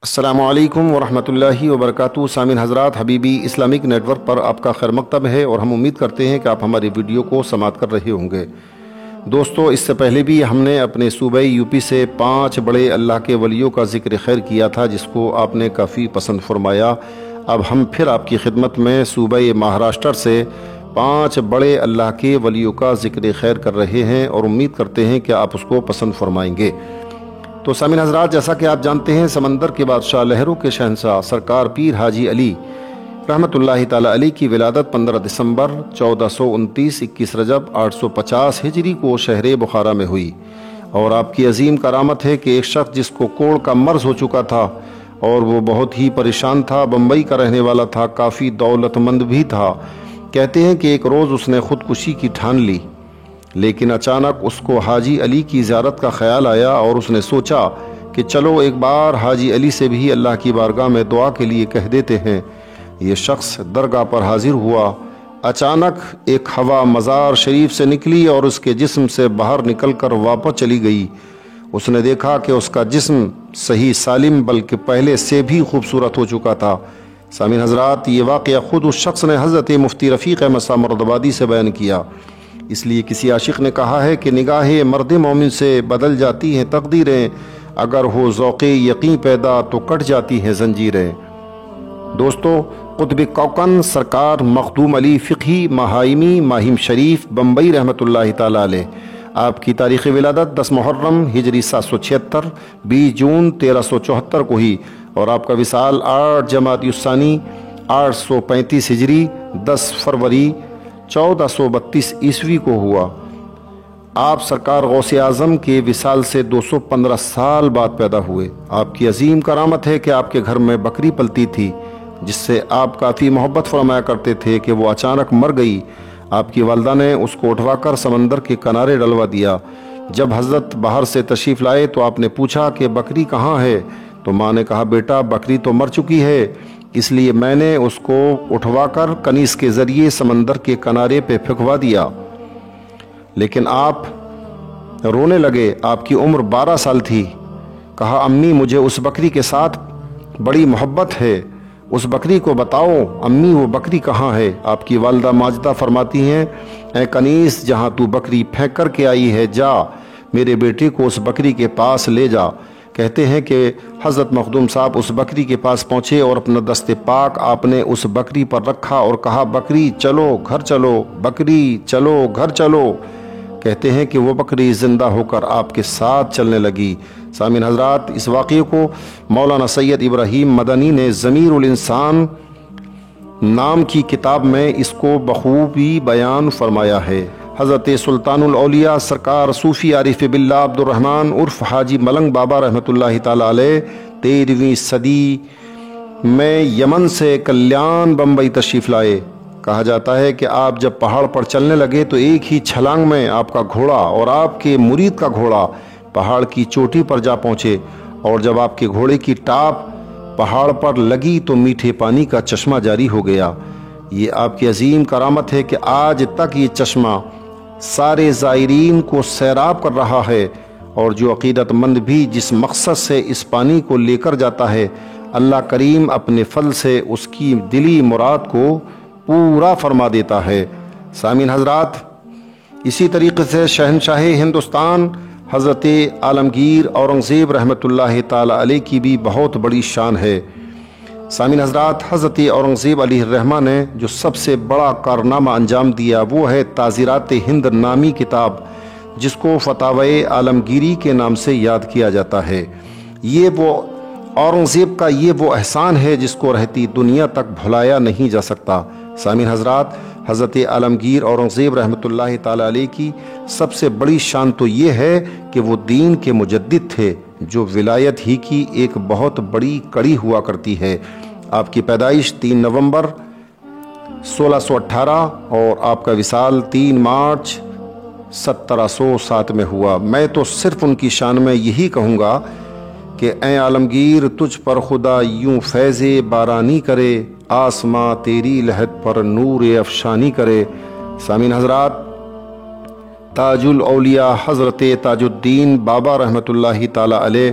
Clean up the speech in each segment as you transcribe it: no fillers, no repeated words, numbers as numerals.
السلام علیکم ورحمۃ اللہ وبرکاتہ۔ سامعین حضرات، حبیبی اسلامک نیٹ ورک پر آپ کا خیر مقدم ہے اور ہم امید کرتے ہیں کہ آپ ہماری ویڈیو کو سماعت کر رہے ہوں گے۔ دوستو، اس سے پہلے بھی ہم نے اپنے صوبہ یوپی سے 5 بڑے اللہ کے ولیوں کا ذکر خیر کیا تھا، جس کو آپ نے کافی پسند فرمایا۔ اب ہم پھر آپ کی خدمت میں صوبہ مہاراشٹر سے 5 بڑے اللہ کے ولیوں کا ذکر خیر کر رہے ہیں اور امید کرتے ہیں کہ آپ اس کو پسند فرمائیں گے۔ تو سامعین حضرات، جیسا کہ آپ جانتے ہیں، سمندر کے بادشاہ، لہروں کے شہنشاہ سرکار پیر حاجی علی رحمۃ اللہ تعالی علیہ کی ولادت 15 دسمبر 1429 21 رجب 850 ہجری کو شہر بخارا میں ہوئی، اور آپ کی عظیم کرامت ہے کہ ایک شخص جس کو کوڑ کا مرض ہو چکا تھا اور وہ بہت ہی پریشان تھا، بمبئی کا رہنے والا تھا، کافی دولت مند بھی تھا، کہتے ہیں کہ ایک روز اس نے خودکشی کی ٹھان لی، لیکن اچانک اس کو حاجی علی کی زیارت کا خیال آیا اور اس نے سوچا کہ چلو ایک بار حاجی علی سے بھی اللہ کی بارگاہ میں دعا کے لیے کہہ دیتے ہیں۔ یہ شخص درگاہ پر حاضر ہوا۔ اچانک ایک ہوا مزار شریف سے نکلی اور اس کے جسم سے باہر نکل کر واپس چلی گئی۔ اس نے دیکھا کہ اس کا جسم صحیح سالم بلکہ پہلے سے بھی خوبصورت ہو چکا تھا۔ سامعین حضرات، یہ واقعہ خود اس شخص نے حضرت مفتی رفیق احمد صاحب مرادآبادی سے بیان کیا۔ اس لیے کسی عاشق نے کہا ہے کہ نگاہ مرد مومن سے بدل جاتی ہیں تقدیریں، اگر ہو ذوق یقین پیدا تو کٹ جاتی ہیں زنجیریں۔ دوستو، قطب کوکن سرکار مخدوم علی فقہی مہائمی ماہم شریف بمبئی رحمۃ اللہ تعالی علیہ، آپ کی تاریخ ولادت 10 محرم ہجری 776 20 جون 1374 کو ہوئی، اور آپ کا وصال 8 جمادی الثانی 835 ہجری 10 فروری 1432 عیسوی کو ہوا۔ آپ سرکار غوث اعظم کے وصال سے 215 سال بعد پیدا ہوئے۔ آپ کی عظیم کرامت ہے کہ آپ کے گھر میں بکری پلتی تھی، جس سے آپ کافی محبت فرمایا کرتے تھے کہ وہ اچانک مر گئی۔ آپ کی والدہ نے اس کو اٹھوا کر سمندر کے کنارے ڈلوا دیا۔ جب حضرت باہر سے تشریف لائے تو آپ نے پوچھا کہ بکری کہاں ہے؟ تو ماں نے کہا، بیٹا بکری تو مر چکی ہے، اس لیے میں نے اس کو اٹھوا کر کنیز کے ذریعے سمندر کے کنارے پہ پھینکوا دیا۔ لیکن آپ رونے لگے۔ آپ کی عمر 12 سال تھی۔ کہا، امی مجھے اس بکری کے ساتھ بڑی محبت ہے، اس بکری کو بتاؤ امی وہ بکری کہاں ہے؟ آپ کی والدہ ماجدہ فرماتی ہیں، اے کنیز، جہاں تو بکری پھینک کر کے آئی ہے، جا میرے بیٹے کو اس بکری کے پاس لے جا۔ کہتے ہیں کہ حضرت مخدوم صاحب اس بکری کے پاس پہنچے اور اپنا دست پاک آپ نے اس بکری پر رکھا اور کہا، بکری چلو گھر چلو، بکری چلو گھر چلو۔ کہتے ہیں کہ وہ بکری زندہ ہو کر آپ کے ساتھ چلنے لگی۔ سامعین حضرات، اس واقعے کو مولانا سید ابراہیم مدنی نے ضمیر الانسان نام کی کتاب میں اس کو بخوبی بیان فرمایا ہے۔ حضرت سلطان الاولیاء سرکار صوفی عارف باللہ عبد الرحمن عرف حاجی ملنگ بابا رحمۃ اللہ تعالی علیہ 13ویں صدی میں یمن سے کلیان بمبئی تشریف لائے۔ کہا جاتا ہے کہ آپ جب پہاڑ پر چلنے لگے تو ایک ہی چھلانگ میں آپ کا گھوڑا اور آپ کے مرید کا گھوڑا پہاڑ کی چوٹی پر جا پہنچے، اور جب آپ کے گھوڑے کی ٹاپ پہاڑ پر لگی تو میٹھے پانی کا چشمہ جاری ہو گیا۔ یہ آپ کی عظیم کرامت ہے کہ آج تک یہ چشمہ سارے زائرین کو سیراب کر رہا ہے، اور جو عقیدت مند بھی جس مقصد سے اس پانی کو لے کر جاتا ہے، اللہ کریم اپنے فضل سے اس کی دلی مراد کو پورا فرما دیتا ہے۔ سامعین حضرات، اسی طریقے سے شہنشاہ ہندوستان حضرت عالمگیر اورنگزیب رحمۃ اللہ تعالی علیہ کی بھی بہت بڑی شان ہے۔ سامعین حضرات، حضرت اورنگزیب علیہ الرحمہ نے جو سب سے بڑا کارنامہ انجام دیا وہ ہے تعزیرات ہند نامی کتاب، جس کو فتاوی عالمگیری کے نام سے یاد کیا جاتا ہے۔ یہ وہ اورنگزیب کا یہ وہ احسان ہے جس کو رہتی دنیا تک بھلایا نہیں جا سکتا۔ سامعین حضرات، حضرت عالمگیر اورنگزیب رحمۃ اللہ تعالی علیہ کی سب سے بڑی شان تو یہ ہے کہ وہ دین کے مجدد تھے، جو ولایت ہی کی ایک بہت بڑی کڑی ہوا کرتی ہے۔ آپ کی پیدائش 3 نومبر 1618 اور آپ کا وصال 3 مارچ 1707 میں ہوا۔ میں تو صرف ان کی شان میں یہی کہوں گا کہ اے عالمگیر، تجھ پر خدا یوں فیض بارانی کرے، آسماں تیری لہد پر نور افشانی کرے۔ سامعین حضرات، تاج الاولیاء حضرت تاج الدین بابا رحمۃ اللہ تعالی علیہ،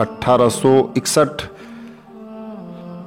1861,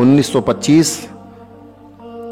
1925,